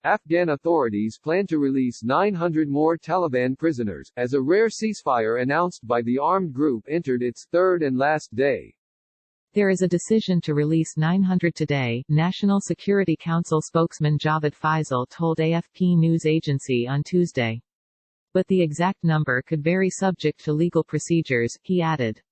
Afghan authorities plan to release 900 more Taliban prisoners, as a rare ceasefire announced by the armed group entered its third and last day. There is a decision to release 900 today, National Security Council spokesman Javad Faisal told AFP news agency on Tuesday. But the exact number could vary subject to legal procedures, he added.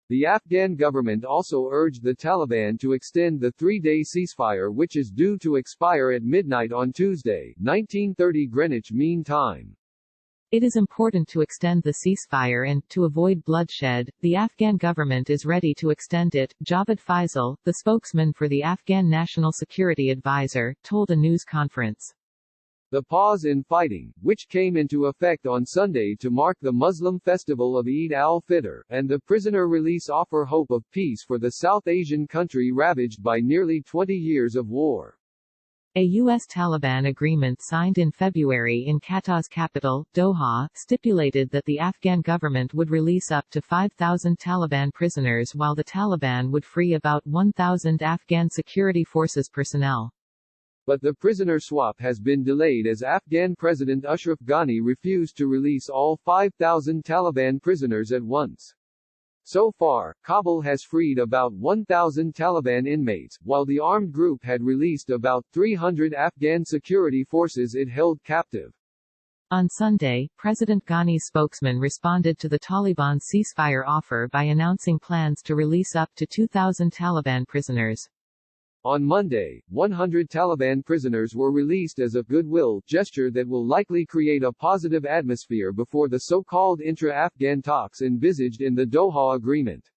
The Afghan government also urged the Taliban to extend the three-day ceasefire, which is due to expire at midnight on Tuesday, 1930 Greenwich Mean Time. It is important to extend the ceasefire and, to avoid bloodshed, the Afghan government is ready to extend it, Javad Faisal, the spokesman for the Afghan National Security Advisor, told a news conference. The pause in fighting, which came into effect on Sunday to mark the Muslim festival of Eid al-Fitr, and the prisoner release offer hope of peace for the South Asian country ravaged by nearly 20 years of war. A U.S.-Taliban agreement signed in February in Qatar's capital, Doha, stipulated that the Afghan government would release up to 5,000 Taliban prisoners while the Taliban would free about 1,000 Afghan security forces personnel. But the prisoner swap has been delayed as Afghan President Ashraf Ghani refused to release all 5,000 Taliban prisoners at once. So far, Kabul has freed about 1,000 Taliban inmates, while the armed group had released about 300 Afghan security forces it held captive. On Sunday, President Ghani's spokesman responded to the Taliban ceasefire offer by announcing plans to release up to 2,000 Taliban prisoners. On Monday, 100 Taliban prisoners were released as a goodwill gesture that will likely create a positive atmosphere before the so-called intra-Afghan talks envisaged in the Doha Agreement.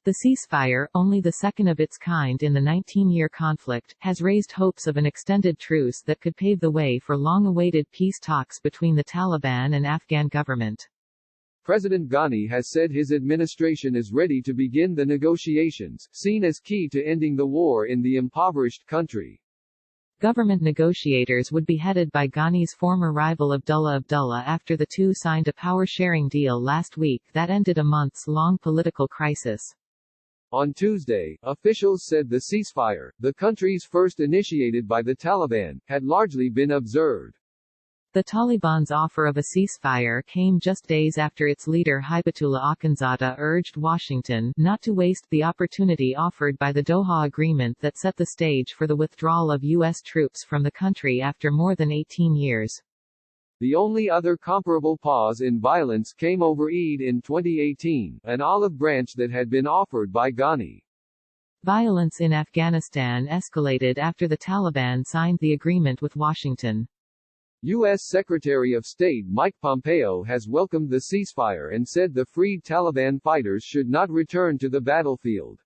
The ceasefire, only the second of its kind in the 19-year conflict, has raised hopes of an extended truce that could pave the way for long-awaited peace talks between the Taliban and Afghan government. President Ghani has said his administration is ready to begin the negotiations, seen as key to ending the war in the impoverished country. Government negotiators would be headed by Ghani's former rival Abdullah Abdullah after the two signed a power-sharing deal last week that ended a months-long political crisis. On Tuesday, officials said the ceasefire, the country's first initiated by the Taliban, had largely been observed. The Taliban's offer of a ceasefire came just days after its leader Hibatullah Akhundzada urged Washington not to waste the opportunity offered by the Doha Agreement that set the stage for the withdrawal of U.S. troops from the country after more than 18 years. The only other comparable pause in violence came over Eid in 2018, an olive branch that had been offered by Ghani. Violence in Afghanistan escalated after the Taliban signed the agreement with Washington. U.S. Secretary of State Mike Pompeo has welcomed the ceasefire and said the freed Taliban fighters should not return to the battlefield.